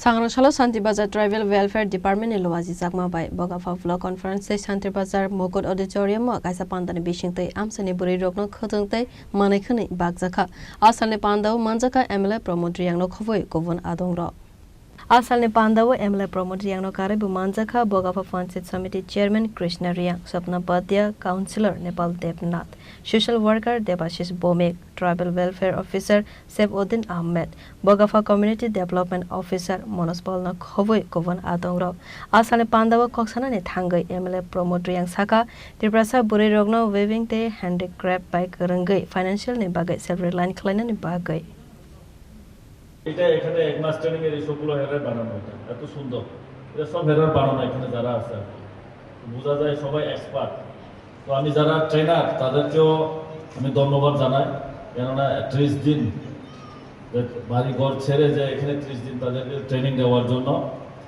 Sangrangshalo Santibazar Tribal Welfare Department in Loazi Zakma by Bogafa Flow Conference Santibazar Mokot Auditorium Kaisa Pandani Bishinte Amsani Buri Rokno Khotungte Manekani Bagzaka Asale Pandao Manjaka MLA Promoter Yang no Khovoi Govon Adongro Asal Pandao MLA Promoter Yang no Karibu Manjaka Bogafa Fansit Committee Chairman Krishna Riang Swapna Padya Councillor Nepal Devnath Social Worker Debashish Bomik Tribal Welfare Officer Saifuddin Ahmed Bogafa Community Development Officer Monos Polna Khovoi Govon Adongro Asal Pandao Koksana ne Thangai MLA Promoter Yang Saka Triprasa Buri Rogno Waving Te Handicraft by Karangai Financial ne Bagai Self-Reliant Kleinen ne Bagai এটা এখানে এক মাস training এর সবগুলো হেরার বানানো এটা এত সুন্দর এটা সব হেরার বানানো এখানে যারা আছে বোঝা যায় সবাই এক্সপার্ট তো আমি যারা ট্রেনার তাদেরকেও আমি ধন্যবাদ জানাই কেননা 30 দিন বাড়ি ঘর ছেড়ে যে এখানে 30 দিন তাদেরকে ট্রেনিং দেওয়ার জন্য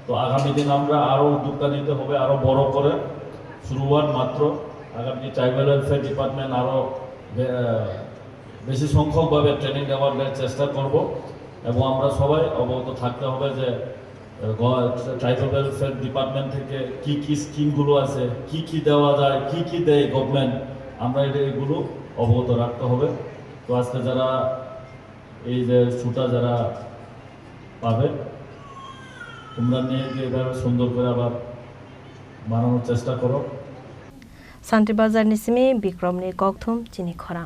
তো আগামী দিন আমরা আরো উদ্যোগ নিতে হবে আরো বড় করে শুরুয়াত মাত্র আগামী ট্রাইবাল ওয়েলফেয়ার ডিপার্টমেন্ট আরো বেশি সংখ্যকভাবে ট্রেনিং দেওয়ার চেষ্টা করব এবং আমরা সবাই অবগত থাকতে হবে যে ট্রাইবাল ওয়েলফেয়ার ডিপার্টমেন্ট থেকে কি কি স্কিমগুলো আছে কি কি দেওয়া যায় কি কি দেয় গভর্নমেন্ট আমরা এগুলো অবগত রাখতে হবে তো আজকে যারা এই যে ছুটা যারা পাবে তোমরা নিয়ে গিয়ে এভাবে সুন্দর করে আবার বানানোর চেষ্টা করো Santibazar Nisimi Bikramni Kokthum Chini Khora